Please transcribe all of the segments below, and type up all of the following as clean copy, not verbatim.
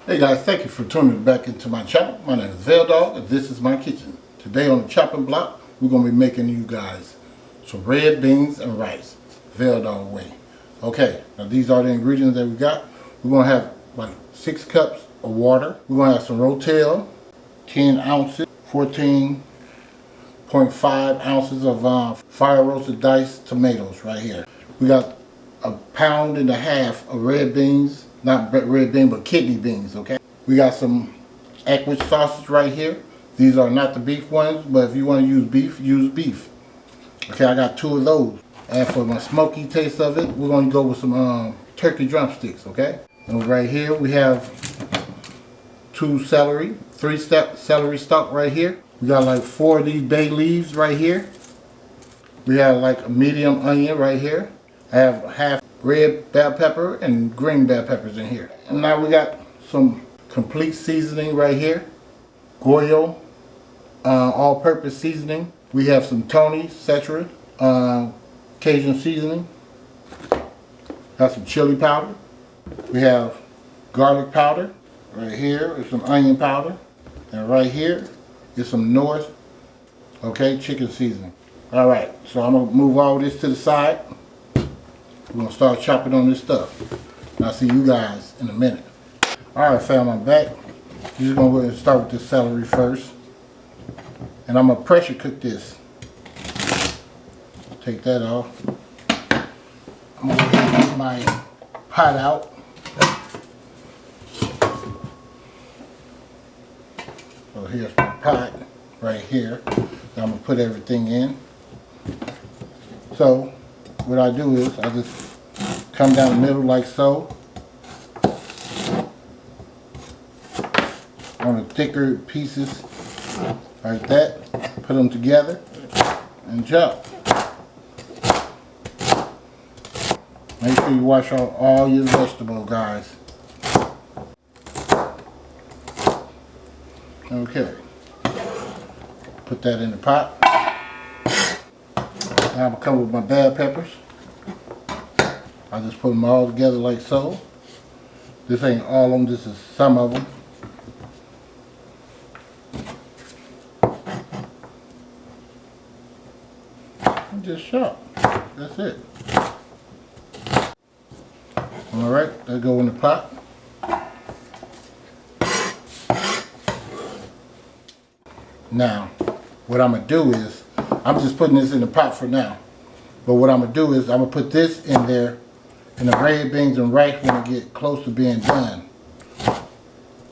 Hey guys, thank you for tuning back into my channel. My name is VeilDog and this is my kitchen. Today on the chopping block, we're going to be making you guys some red beans and rice, VeilDog way. Okay, now these are the ingredients that we got. We're going to have like 6 cups of water. We're going to have some Rotel, 10 ounces, 14.5 ounces of fire roasted diced tomatoes right here. We got 1.5 pounds of red beans. Not red bean, but kidney beans, okay? We got some Eckwich sausage right here. These are not the beef ones, but if you want to use beef, use beef. Okay, I got 2 of those. And for my smoky taste of it, we're going to go with some turkey drumsticks, okay? And right here, we have 2 celery, 3 celery stalk right here. We got like 4 of these bay leaves right here. We have like a medium onion right here. I have half red bell pepper and green bell peppers in here. And now we got some complete seasoning right here. Goyo, all-purpose seasoning. We have some Tony Chachere'S Cajun seasoning. Got some chili powder. We have garlic powder. Right here is some onion powder. And right here is some KNORR, okay, chicken seasoning. Alright, so I'm going to move all this to the side. We're going to start chopping on this stuff. And I'll see you guys in a minute. Alright fam, I'm back. We're just going to go ahead and start with the celery first. And I'm going to pressure cook this. Take that off. I'm going to go ahead and get my pot out. So here's my pot right here. Now I'm going to put everything in. So what I do is I just come down the middle like so. On the thicker pieces like that. Put them together and chop. Make sure you wash out all your vegetables, guys. Okay. Put that in the pot. Now I'm going to come with my bell peppers. I just put them all together like so. This ain't all of them, this is some of them. And just chop. That's it. Alright, that go in the pot. Now, what I'm going to do is, I'm just putting this in the pot for now. But what I'm going to do is, I'm going to put this in there, and the red beans and rice when it get close to being done.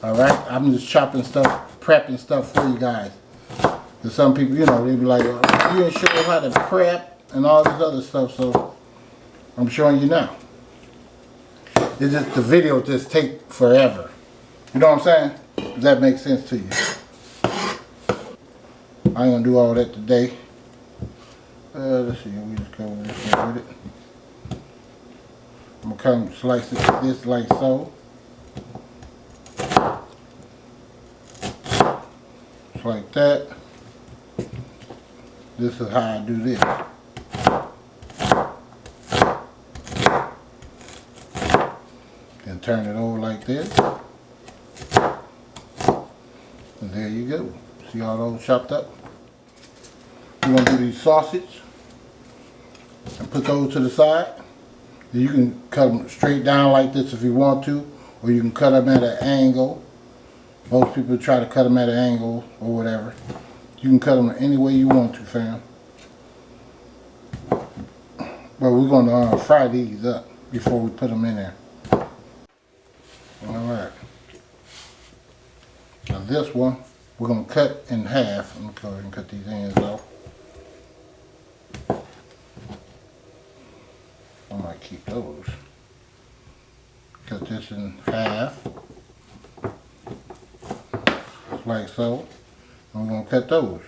Alright? I'm just chopping stuff, prepping stuff for you guys. Because some people, you know, they be like, oh, you ain't sure how to prep and all this other stuff, so I'm showing you now. It's just, the video just take forever. You know what I'm saying? Does that make sense to you? I ain't gonna do all that today. Let's see, we just go with it. I'm gonna come slice it this like so. Just like that. This is how I do this. And turn it over like this. And there you go. See all those chopped up? We're going to do these sausage and put those to the side. You can cut them straight down like this if you want to, or you can cut them at an angle. Most people try to cut them at an angle or whatever. You can cut them any way you want to, fam. But we're going to fry these up before we put them in there. Alright. Now this one, we're going to cut in half. Let me go ahead and cut these ends off. I might keep those. Cut this in half. Just like so. I'm going to cut those.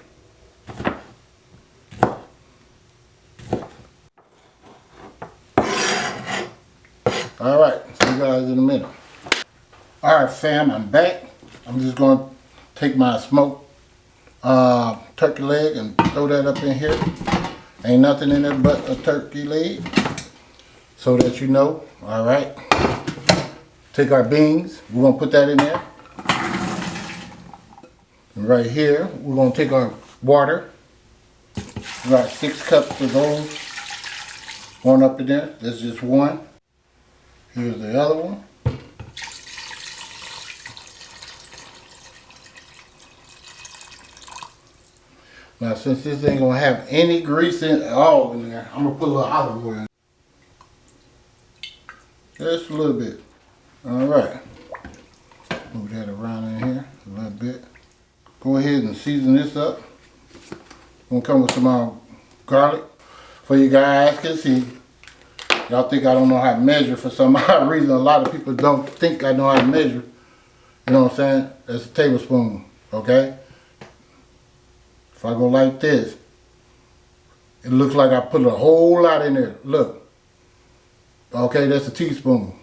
Alright, see you guys in a minute. Alright fam, I'm back. I'm just going to take my smoked turkey leg and throw that up in here. Ain't nothing in there but a turkey leg. So that you know, alright. take our beans. We're going to put that in there. And right here, we're going to take our water. We got 6 cups of those. One up in there. That's just one. Here's the other one. Now, since this ain't gonna have any grease at all in there, I'm gonna put a little olive oil in. Just a little bit. All right. Move that around in here a little bit. Go ahead and season this up. Gonna come with some garlic. For you guys can see. Y'all think I don't know how to measure for some odd reason. A lot of people don't think I know how to measure. You know what I'm saying? That's a tablespoon, okay? If I go like this, it looks like I put a whole lot in there. Look. Okay, that's a teaspoon.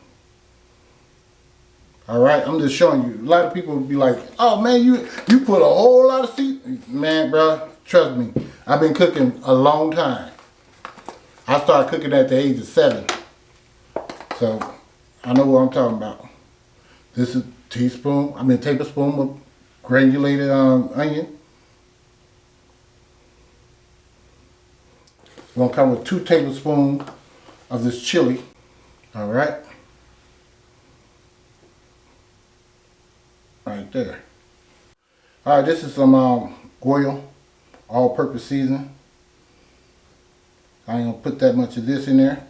Alright, I'm just showing you. A lot of people will be like, oh man, you put a whole lot of seasoning. Man, bro, trust me. I've been cooking a long time. I started cooking at the age of 7. So, I know what I'm talking about. This is tablespoon of granulated onion. We're gonna come with 2 tablespoons of this chili. All right. Right there. All right, this is some GRIDDLE all-purpose seasoning. I ain't gonna put that much of this in there,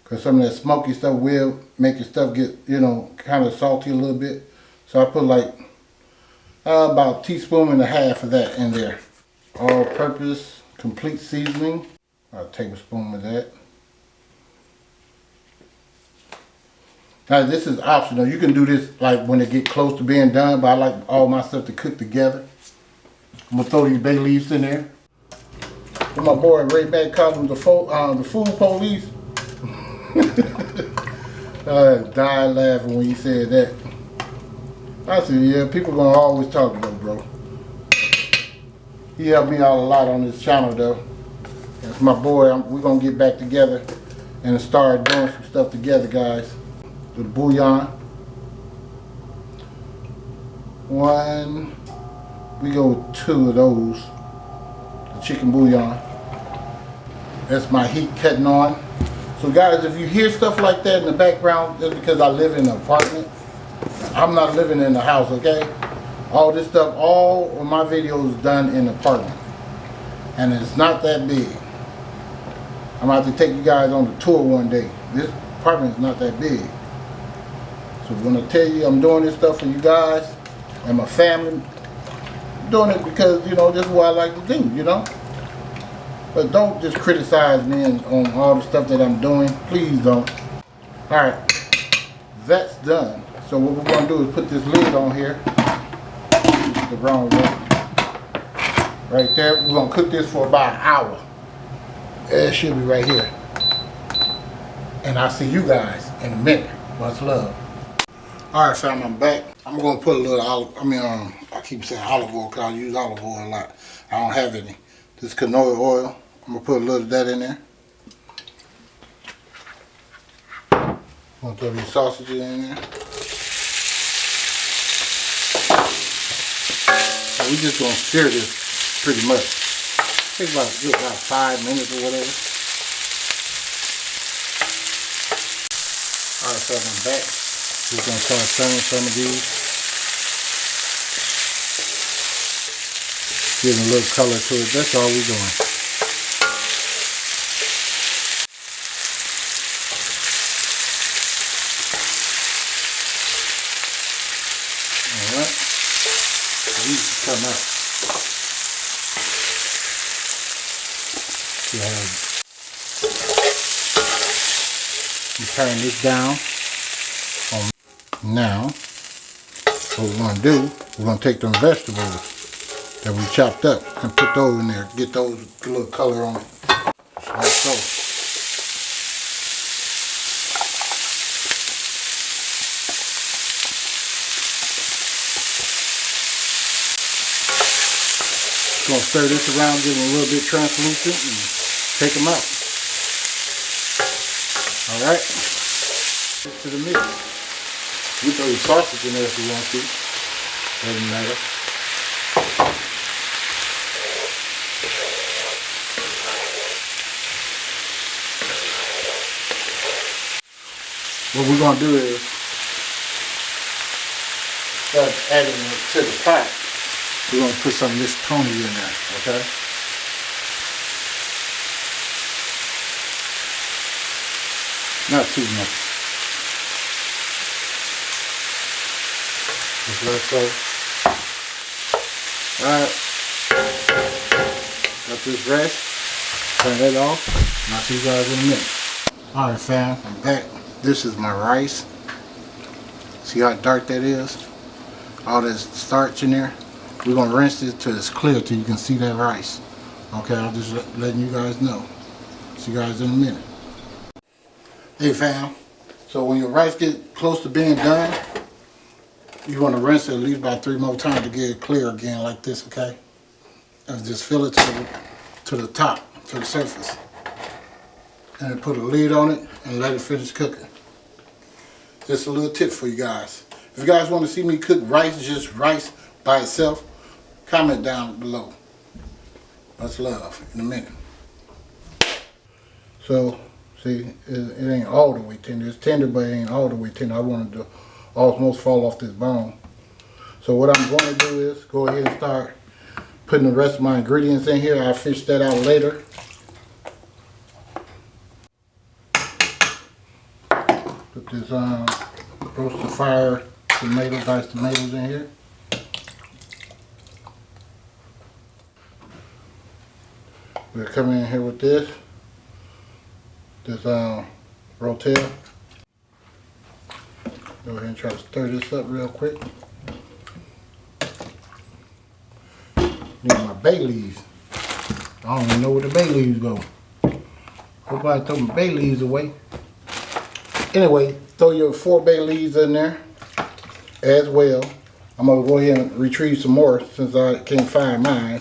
cause some of that smoky stuff will make your stuff get, you know, kind of salty a little bit. So I put like about 1.5 teaspoons of that in there. All-purpose complete seasoning. About a tablespoon of that. Now this is optional. You can do this like when it get close to being done, but I like all my stuff to cook together. I'm gonna throw these bay leaves in there. And my boy Ray Back called them the food police. I died laughing when he said that. I said, yeah, people gonna always talk though, bro. He helped me out a lot on this channel though. That's my boy. We're gonna get back together and start doing some stuff together, guys. The bouillon. We go with 2 of those. The chicken bouillon. That's my heat cutting on. So guys, if you hear stuff like that in the background, that's because I live in an apartment. I'm not living in the house, okay? All this stuff, all of my videos is done in the apartment. And it's not that big. I'm about to take you guys on a tour one day. This apartment is not that big. So when I tell you I'm doing this stuff for you guys and my family, I'm doing it because, you know, this is what I like to do, you know? But don't just criticize me on all the stuff that I'm doing. Please don't. Alright, that's done. So what we're going to do is put this lid on here. The wrong way. Right there. We're going to cook this for about an hour. It should be right here. And I'll see you guys in a minute. Much love. Alright fam, I'm back. I'm going to put a little I keep saying olive oil because I use olive oil a lot. I don't have any. This KNORR oil. I'm going to put a little of that in there. I'm going to throw these sausages in there. So we just going to sear this pretty much. Take about 5 minutes or whatever. Alright, so I'm back. We're going to start stirring some of these. Giving a little color to it. That's all we're doing. Alright. These come out. You turn this down. Now, what we're going to do, we're going to take them vegetables that we chopped up and put those in there. Get those, get a little color on it. Just like so. Just going to stir this around, give them a little bit translucent, and take them out. Alright. To the mix. You throw your sausage in there if you want to. Doesn't matter. What we're gonna do is start adding it to the pot. We're gonna put some of this Tony in there, okay? Not too much. Just like so. Alright. Got this rest. Turn that off. And I'll see you guys in a minute. Alright fam, I'm back. This is my rice. See how dark that is? All this starch in there. We're going to rinse it till it's clear till you can see that rice. Okay, I'm just letting you guys know. See you guys in a minute. Hey fam, so when your rice gets close to being done, you want to rinse it at least about 3 more times to get it clear again like this, okay? And just fill it to the top, to the surface. And then put a lid on it and let it finish cooking. Just a little tip for you guys. If you guys want to see me cook rice, just rice by itself, comment down below. Much love in a minute. So, see, it ain't all the way tender. It's tender, but it ain't all the way tender. I wanted to almost fall off this bone. So what I'm going to do is go ahead and start putting the rest of my ingredients in here. I'll fish that out later. Put this roasted fire tomato, diced tomatoes in here. We'll come in here with this rotel. Go ahead and try to stir this up real quick. Need my bay leaves. I don't even know where the bay leaves go. Hope I throw my bay leaves away. Anyway, throw your 4 bay leaves in there as well. I'm going to go ahead and retrieve some more since I can't find mine.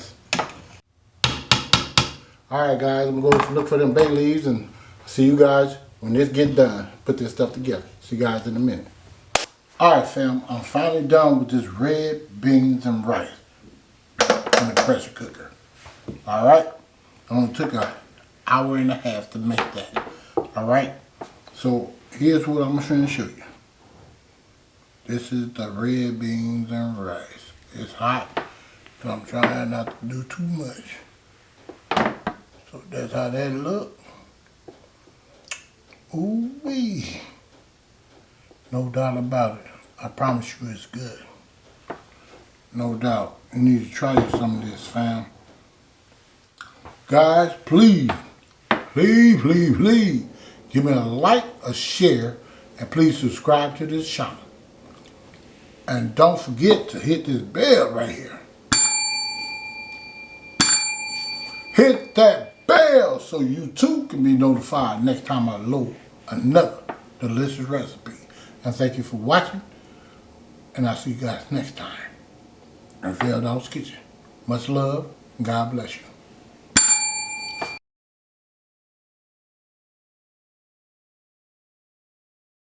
Alright guys, I'm going to go look for them bay leaves and see you guys when this gets done. Put this stuff together. See you guys in a minute. Alright fam, I'm finally done with this red beans and rice in the pressure cooker. Alright, it only took an hour and a half to make that. Alright, so here's what I'm going to show you. This is the red beans and rice. It's hot, so I'm trying not to do too much. So that's how that look. Ooh wee. No doubt about it. I promise you it's good. No doubt. You need to try some of this, fam. Guys, please, please, please, please, give me a like, a share, and please subscribe to this channel. And don't forget to hit this bell right here. Hit that bell so you too can be notified next time I load another delicious recipe. And thank you for watching. And I'll see you guys next time. And DOGG'S Kitchen. Much love. And God bless you.